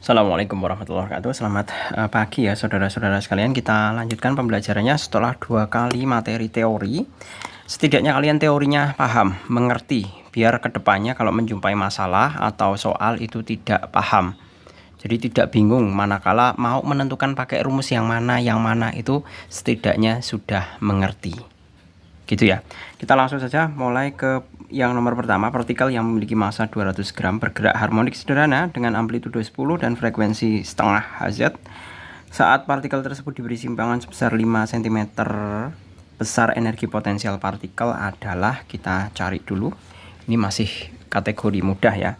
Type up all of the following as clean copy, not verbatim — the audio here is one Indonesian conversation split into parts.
Assalamualaikum warahmatullahi wabarakatuh. Selamat pagi ya saudara-saudara sekalian. Kita lanjutkan pembelajarannya setelah 2 kali materi teori. Setidaknya kalian teorinya paham, mengerti, biar kedepannya kalau menjumpai masalah atau soal itu tidak paham. Jadi tidak bingung manakala mau menentukan pakai rumus yang mana itu setidaknya sudah mengerti. Gitu ya. Kita langsung saja mulai ke yang nomor pertama, partikel yang memiliki massa 200 gram bergerak harmonik sederhana dengan amplitudo 10 dan frekuensi setengah Hz. Saat partikel tersebut diberi simpangan sebesar 5 cm, besar energi potensial partikel adalah, kita cari dulu. Ini masih kategori mudah ya.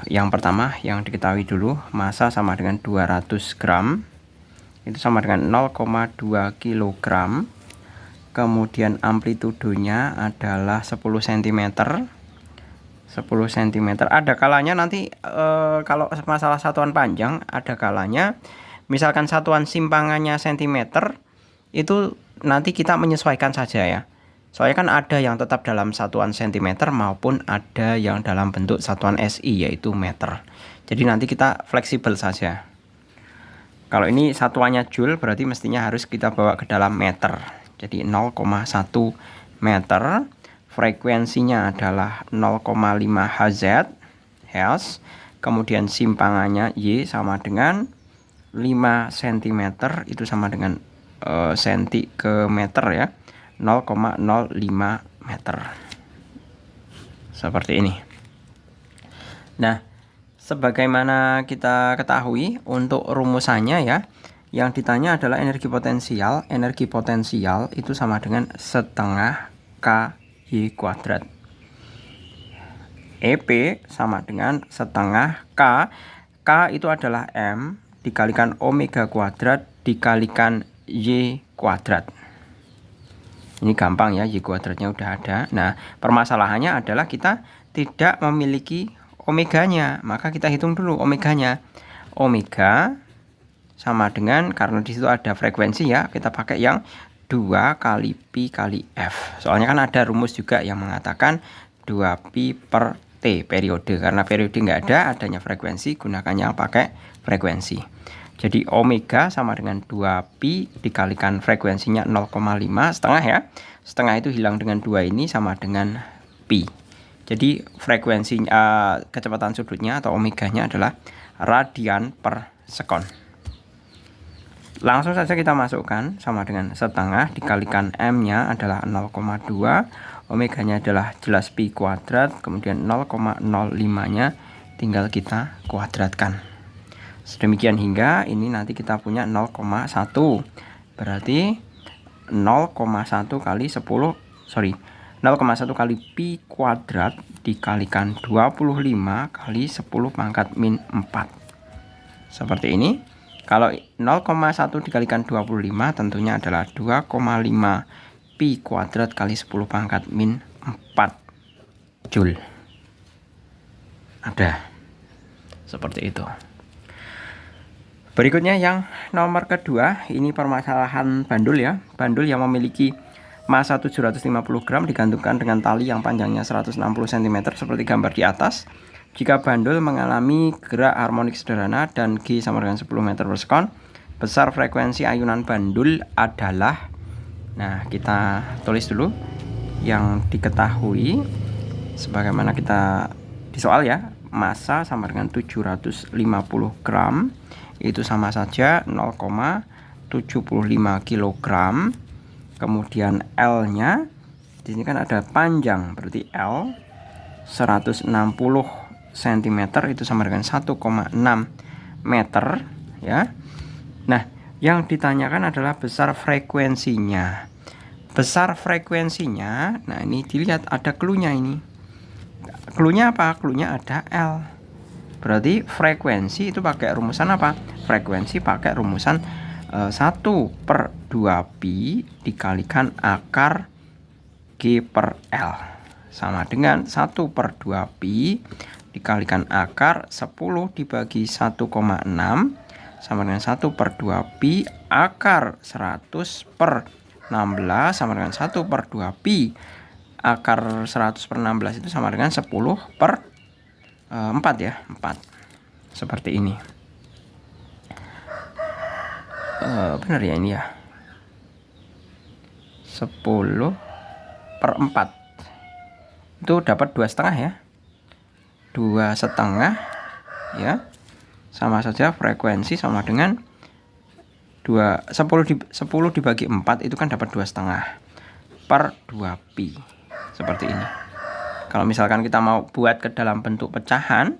Yang pertama yang diketahui dulu, massa sama dengan 200 gram. Itu sama dengan 0,2 kg. Kemudian amplitudonya adalah 10 cm. 10 cm. Ada kalanya nanti kalau masalah satuan panjang, ada kalanya misalkan satuan simpangannya cm, itu nanti kita menyesuaikan saja ya. Soalnya kan ada yang tetap dalam satuan cm maupun ada yang dalam bentuk satuan SI yaitu meter. Jadi nanti kita fleksibel saja. Kalau ini satuannya joule berarti mestinya harus kita bawa ke dalam meter. Jadi 0,1 meter, frekuensinya adalah 0,5 Hz, kemudian simpangannya Y sama dengan 5 cm, itu sama dengan senti ke meter ya, 0,05 meter. Seperti ini. Nah, sebagaimana kita ketahui untuk rumusannya ya, yang ditanya adalah energi potensial. Energi potensial itu sama dengan setengah KY kuadrat. EP sama dengan setengah K. K itu adalah M dikalikan omega kuadrat dikalikan Y kuadrat. Ini gampang ya, Y kuadratnya udah ada. Nah, permasalahannya adalah kita tidak memiliki omeganya. Maka kita hitung dulu omeganya. Omega sama dengan, karena di situ ada frekuensi ya, kita pakai yang 2 kali Pi kali F. Soalnya kan ada rumus juga yang mengatakan 2 Pi per T periode. Karena periode nggak ada, adanya frekuensi, gunakan yang pakai frekuensi. Jadi omega sama dengan 2 Pi dikalikan frekuensinya 0,5, setengah ya. Setengah itu hilang dengan 2 ini sama dengan Pi. Jadi frekuensinya, kecepatan sudutnya atau omeganya adalah radian per sekon. Langsung saja kita masukkan, sama dengan setengah dikalikan M-nya adalah 0,2, omeganya adalah jelas Pi kuadrat, kemudian 0,05-nya tinggal kita kuadratkan. Sedemikian hingga ini nanti kita punya 0,1. Berarti 0,1 kali 10, 0,1 kali Pi kuadrat dikalikan 25 kali 10 pangkat min 4. Seperti ini. Kalau 0,1 dikalikan 25 tentunya adalah 2,5 Pi kuadrat kali 10 pangkat min 4 Joule. Ada. Seperti itu. Berikutnya yang nomor kedua, ini permasalahan bandul ya. Bandul yang memiliki massa 750 gram digantungkan dengan tali yang panjangnya 160 cm seperti gambar di atas. Jika bandul mengalami gerak harmonik sederhana dan G sama dengan 10 meter per sekon, besar frekuensi ayunan bandul adalah, nah kita tulis dulu yang diketahui sebagaimana kita di soal ya. Massa sama dengan 750 gram, itu sama saja 0,75 kg. Kemudian L-nya di sini kan ada panjang, berarti L 160 cm itu sama dengan 1,6 meter ya. Nah, yang ditanyakan adalah besar frekuensinya. Besar frekuensinya, nah ini dilihat ada clue-nya ini. Clue-nya apa? Clue-nya ada L. Berarti frekuensi itu pakai rumusan apa? Frekuensi pakai rumusan 1 per 2 Pi dikalikan akar G per L sama dengan 1 per 2 Pi dikalikan akar 10 dibagi 1,6 sama dengan 1 per 2 Pi akar 100 per 16 sama dengan 1 per 2 Pi akar 100 per 16 itu sama dengan 10 per 4 ya, 4. seperti ini. Benar ya ini ya, 10/4 itu dapat 2,5 ya, 2,5 ya, sama saja frekuensi sama dengan 10 dibagi 4 itu kan dapat 2,5 per 2 pi seperti ini. Kalau misalkan kita mau buat ke dalam bentuk pecahan,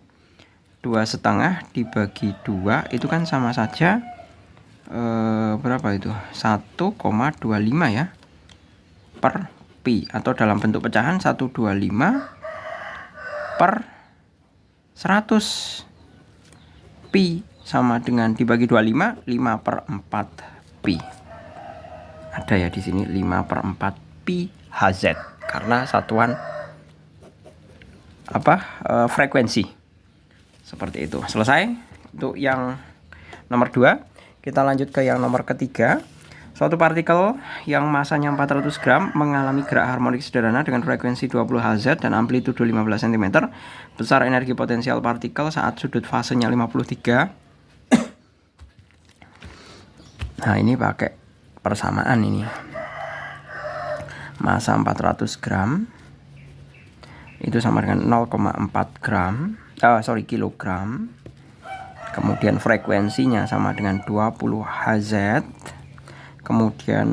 2,5 dibagi 2 itu kan sama saja berapa itu, 1,25 ya per pi, atau dalam bentuk pecahan 125 per 100 pi sama dengan dibagi 25, 5/4 pi. Ada ya di sini 5/4 pi Hz karena satuan frekuensi. Seperti itu. Selesai untuk yang nomor 2. Kita lanjut ke yang nomor ketiga. Suatu partikel yang masanya 400 gram mengalami gerak harmonik sederhana dengan frekuensi 20 Hz dan amplitudo 15 cm. Besar energi potensial partikel saat sudut fasenya 53. Nah, ini pakai persamaan ini. Masa 400 gram itu sama dengan 0,4 kilogram. Kemudian frekuensinya sama dengan 20 Hz. Kemudian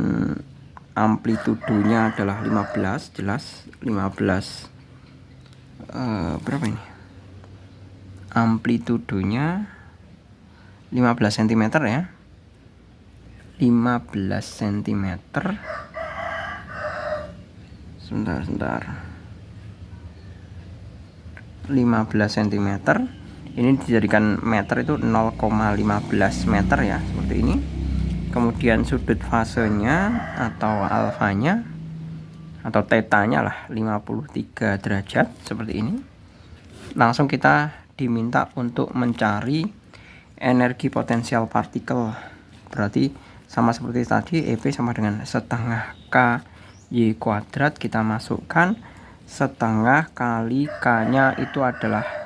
amplitudonya adalah 15, jelas 15 berapa ini? Amplitudonya 15 cm ya. 15 cm. Sebentar. 15 cm. Ini dijadikan meter itu 0,15 meter ya, seperti ini. Kemudian sudut fasenya atau alfanya atau tetanya lah 53 derajat seperti ini. Langsung kita diminta untuk mencari energi potensial partikel. Berarti sama seperti tadi, EP sama dengan setengah KY kuadrat. Kita masukkan setengah kali K-nya itu adalah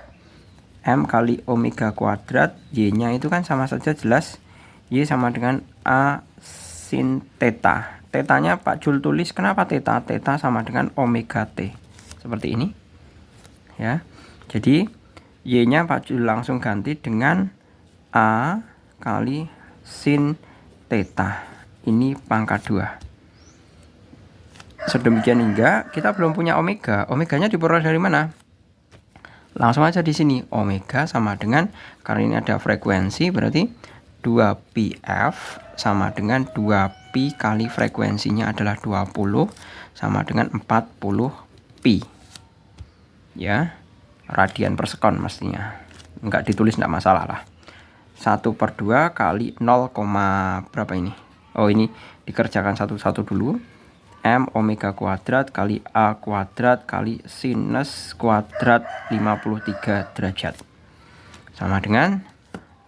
M kali omega kuadrat, Y-nya itu kan sama saja jelas, Y sama dengan A sin theta. Tetanya Pak Jul tulis, kenapa theta? Theta sama dengan omega T. Seperti ini. Ya. Jadi Y-nya Pak Jul langsung ganti dengan A kali sin theta. Ini pangkat 2. Sedemikian hingga kita belum punya omega. Omeganya diperoleh dari mana? Langsung aja di sini omega sama dengan, karena ini ada frekuensi, berarti 2πf sama dengan 2pi kali frekuensinya adalah 20 sama dengan 40 pi. Ya, radian per sekon mestinya. Enggak ditulis enggak masalah lah. 1/2 kali 0, berapa ini? Oh, ini dikerjakan satu-satu dulu. M omega kuadrat kali A kuadrat kali sinus kuadrat 53 derajat. Sama dengan,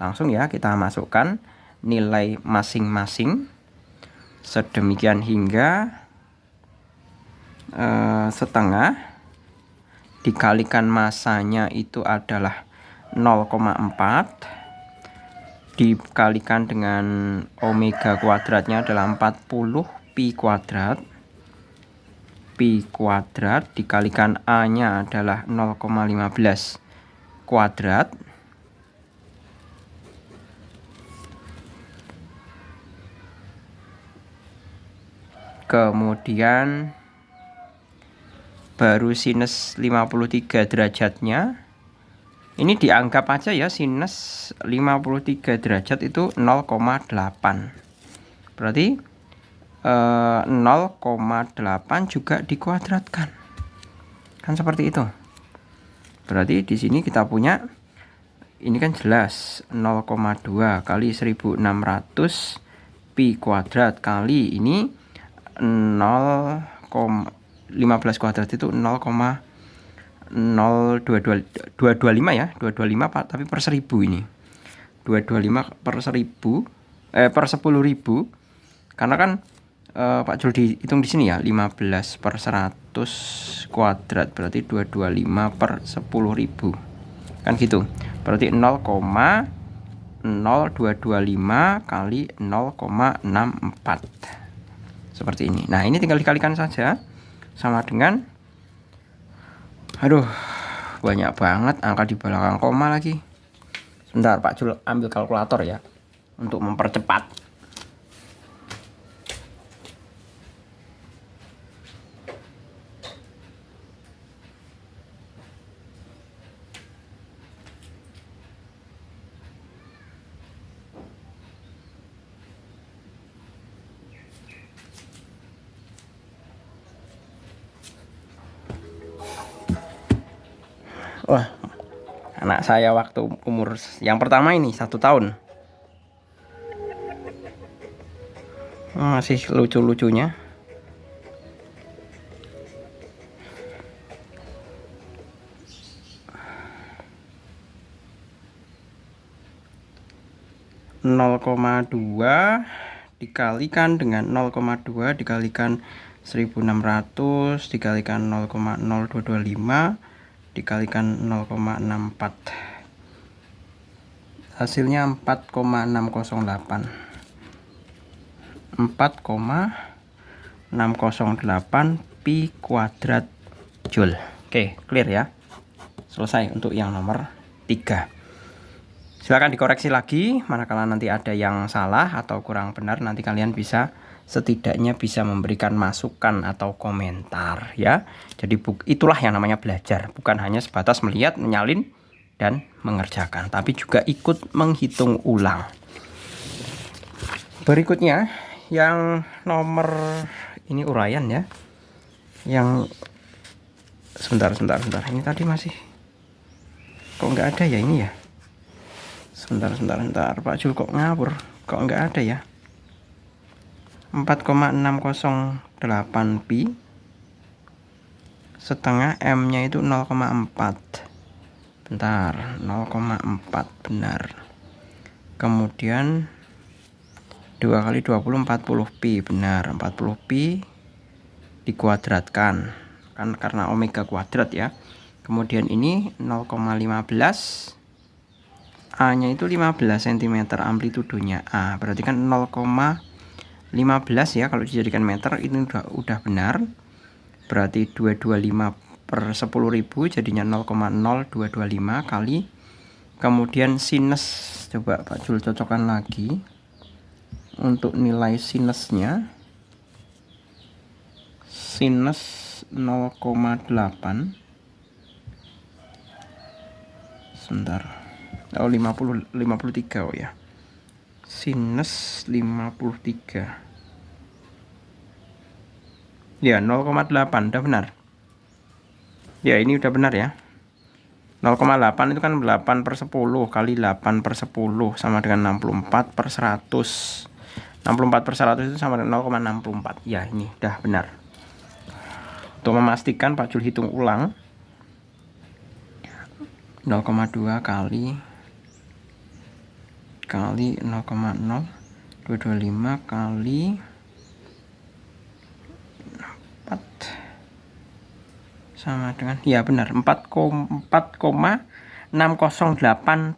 langsung ya kita masukkan nilai masing-masing. Sedemikian hingga setengah dikalikan masanya itu adalah 0,4 dikalikan dengan omega kuadratnya adalah 40 pi kuadrat. Pi kuadrat dikalikan A-nya adalah 0,15 kuadrat. Kemudian baru sinus 53 derajatnya. Ini dianggap aja ya, sinus 53 derajat itu 0,8. Berarti 0,8 juga dikuadratkan. Kan seperti itu. Berarti di sini kita punya, ini kan jelas 0,2 kali 1600 pi kuadrat kali ini 0,15 kuadrat itu 0,0225 ya, 225 Pak, tapi per 1000 ini. 225 per 1000 per 10.000. Karena kan Pak Jul dihitung di sini ya, 15 per 100 kuadrat berarti 225 per 10.000. kan gitu. Berarti 0,0225 kali 0,64 seperti ini. Nah, ini tinggal dikalikan saja sama dengan, aduh, banyak banget angka di belakang koma lagi. Sebentar, Pak Jul ambil kalkulator ya untuk mempercepat. Wah, anak saya waktu umur yang pertama ini 1 tahun masih lucu-lucunya. (0,2) dikalikan dengan 0,2 dikalikan 1600 dikalikan 0,0225 dikalikan 0,64, hasilnya 4,608 pi kuadrat Joule. Oke, clear ya. Selesai untuk yang nomor 3. Silahkan dikoreksi lagi manakala nanti ada yang salah atau kurang benar, nanti kalian bisa setidaknya bisa memberikan masukan atau komentar ya. Jadi itulah yang namanya belajar, bukan hanya sebatas melihat, menyalin dan mengerjakan, tapi juga ikut menghitung ulang. Berikutnya yang nomor ini uraian ya. Yang sebentar. Ini tadi masih kok nggak ada ya ini ya. Sebentar. Pak Jul kok ngawur, kok nggak ada ya. 4,608 pi setengah M-nya itu 0,4. Bentar, 0,4 benar. Kemudian 2 kali 20 40 pi benar. 40 pi dikuadratkan kan karena omega kuadrat ya. Kemudian ini 0,15, A-nya itu 15 cm amplitudonya A. Berarti kan 0,15 ya, kalau dijadikan meter ini udah benar. Berarti 225 per 10.000 jadinya 0,0225 kali. Kemudian sinus, coba Pak Jul cocokkan lagi untuk nilai sinusnya. Sinus 0,8 sebentar. Oh, 53 oh ya. Sinus 53. Ya, 0,8 udah benar. Ya, ini udah benar ya. 0,8 itu kan 8 per 10 kali 8 per 10 sama dengan 64 per 100. 64 per 100 itu sama dengan 0,64. Ya, ini udah benar. Untuk memastikan Pak Jul hitung ulang. 0,2 kali 0,0225 kali 4 sama dengan, ya benar, 4,608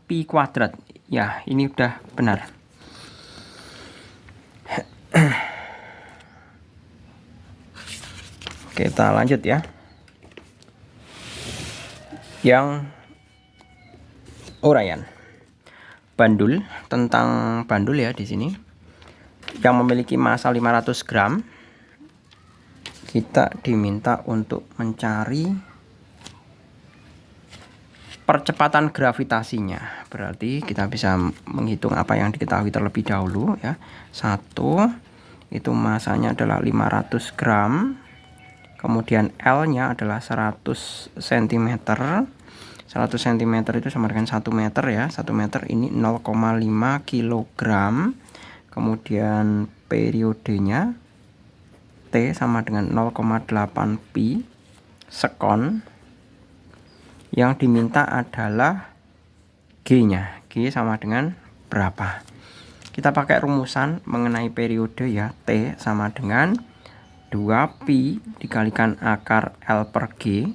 pi kuadrat. Ya, ini udah benar. Kita lanjut ya. Yang uraian bandul, tentang bandul ya di sini. Yang memiliki massa 500 gram, kita diminta untuk mencari percepatan gravitasinya. Berarti kita bisa menghitung apa yang diketahui terlebih dahulu ya. 1 itu massanya adalah 500 gram. Kemudian L-nya adalah 100 cm. 100 cm itu sama dengan 1 meter ya. 1 meter ini 0,5 kg. Kemudian periodenya T sama dengan 0,8 pi sekon. Yang diminta adalah G-nya. G sama dengan berapa? Kita pakai rumusan mengenai periode ya. T sama dengan 2 pi dikalikan akar L per G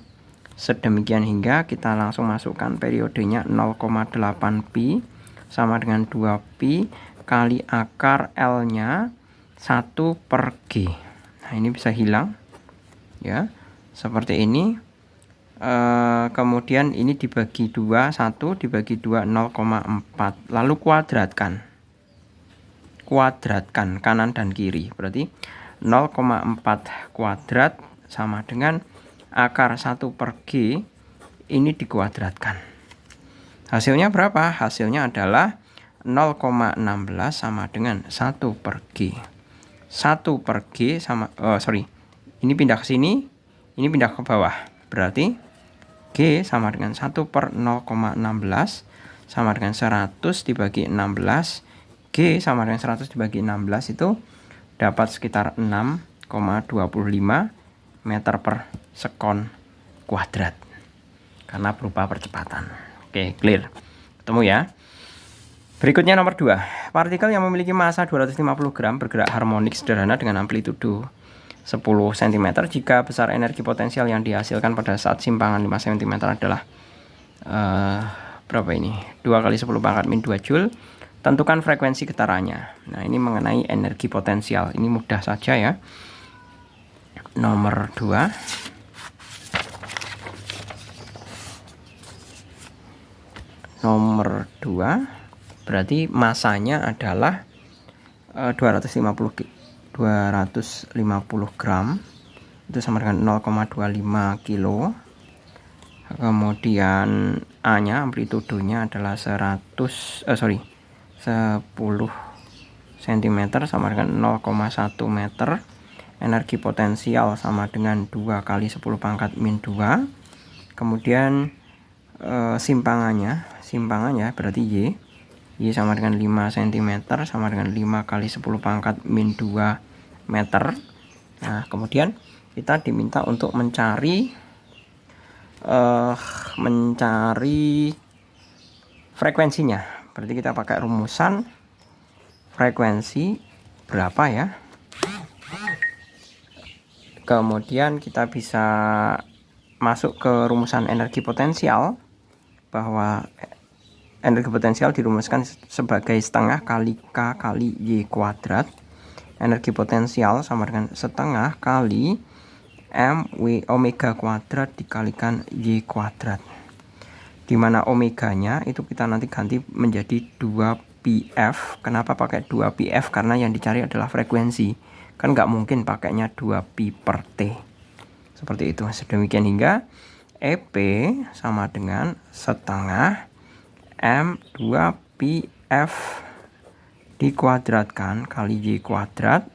Sedemikian hingga kita langsung masukkan periodenya 0,8 pi sama dengan 2 pi kali akar L-nya 1 per G. Nah, ini bisa hilang ya, seperti ini. Kemudian ini dibagi 2, 1 dibagi 2 0,4, lalu kuadratkan kanan dan kiri, berarti 0,4 kuadrat sama dengan akar 1 per G, ini dikuadratkan. Hasilnya berapa? Hasilnya adalah 0,16 sama dengan 1 per G. 1 per G sama, ini pindah ke sini, ini pindah ke bawah. Berarti G sama dengan 1 per 0,16 sama dengan 100 dibagi 16. G sama dengan 100 dibagi 16 itu dapat sekitar 6,25 meter per sekon kuadrat karena berupa percepatan. Oke, clear. Ketemu ya. Berikutnya nomor 2. Partikel yang memiliki massa 250 gram bergerak harmonik sederhana dengan amplitudo 10 cm jika besar energi potensial yang dihasilkan pada saat simpangan 5 cm adalah berapa ini? 2 kali 10 pangkat min 2 Joule. Tentukan frekuensi getarannya. Nah, ini mengenai energi potensial. Ini mudah saja ya. Nomor 2. Nomor 2 berarti masanya adalah 250 gram, itu sama dengan 0,25 kilo. Kemudian A nya amplitudonya adalah 10 cm sama dengan 0,1 meter. Energi potensial sama dengan 2 kali 10 pangkat min 2. Kemudian simpangannya berarti Y sama dengan 5 cm sama dengan 5 kali 10 pangkat min 2 meter. Nah, kemudian kita diminta untuk mencari frekuensinya. Berarti kita pakai rumusan frekuensi berapa ya. Kemudian kita bisa masuk ke rumusan energi potensial, bahwa energi potensial dirumuskan sebagai setengah kali K kali Y kuadrat. Energi potensial sama dengan setengah kali MW omega kuadrat dikalikan Y kuadrat, dimana omeganya itu kita nanti ganti menjadi 2πf. Kenapa pakai 2πf? Karena yang dicari adalah frekuensi, kan nggak mungkin pakainya 2pi per T, seperti itu. Sedemikian hingga EP sama dengan setengah M2πf dikuadratkan kali Y kuadrat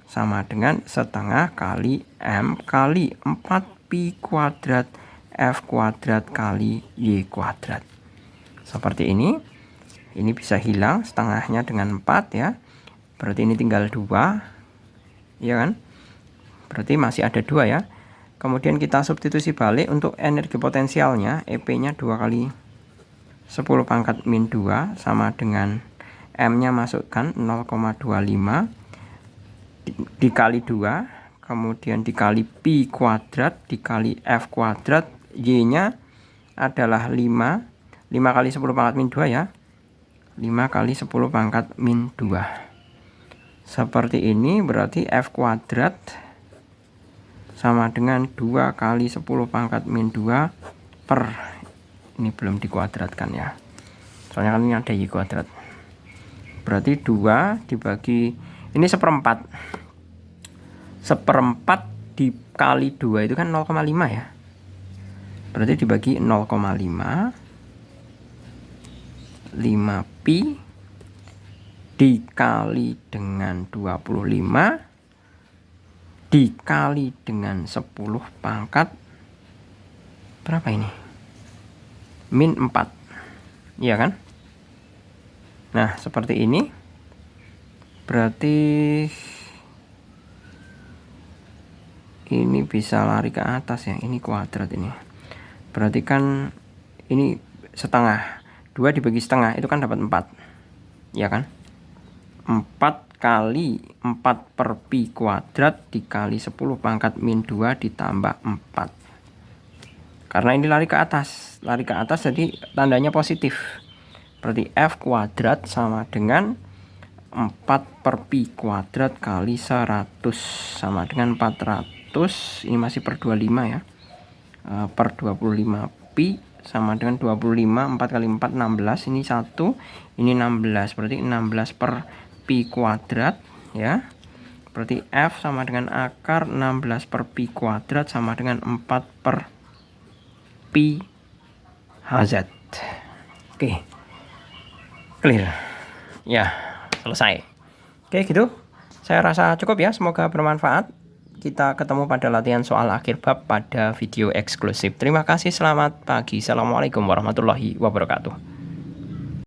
sama dengan setengah kali M kali 4pi kuadrat F kuadrat kali Y kuadrat. Seperti ini. Ini bisa hilang setengahnya dengan 4 ya. Berarti ini tinggal 2. Ya kan? Berarti masih ada 2 ya. Kemudian kita substitusi balik untuk energi potensialnya. EP-nya 2 kali 10 pangkat min 2 sama dengan M-nya masukkan 0,25 dikali 2. Kemudian dikali pi kuadrat dikali F kuadrat. Y-nya adalah 5 kali 10 pangkat min 2 ya. 5 kali 10 pangkat min 2. Seperti ini, berarti F kuadrat sama dengan 2 kali 10 pangkat min 2 per, ini belum dikuadratkan ya, soalnya kan ini ada Y kuadrat. Berarti 2 dibagi, ini seperempat dikali 2 itu kan 0,5 ya. Berarti dibagi 0,5 pi dikali dengan 25 dikali dengan 10 pangkat berapa ini? Min 4. Iya kan? Nah, seperti ini. Berarti ini bisa lari ke atas ya. Ini kuadrat ini. Berarti kan ini setengah. 2 dibagi setengah itu kan dapat 4. Ya kan? 4 kali 4 per pi kuadrat dikali 10 pangkat min 2 ditambah 4. Karena ini lari ke atas jadi tandanya positif. Berarti F kuadrat sama dengan 4 per pi kuadrat kali 100 sama dengan 400. Ini masih per 25 ya. Per 25 pi sama dengan 25. 4 kali 4 16. Ini 1, ini 16. Berarti 16 per pi kuadrat ya. Berarti F sama dengan akar 16 per pi kuadrat sama dengan 4 per pi Hz. Oke, clear ya, selesai. Oke gitu, saya rasa cukup ya, semoga bermanfaat. Kita ketemu pada latihan soal akhir bab pada video eksklusif. Terima kasih, selamat pagi. Assalamualaikum warahmatullahi wabarakatuh.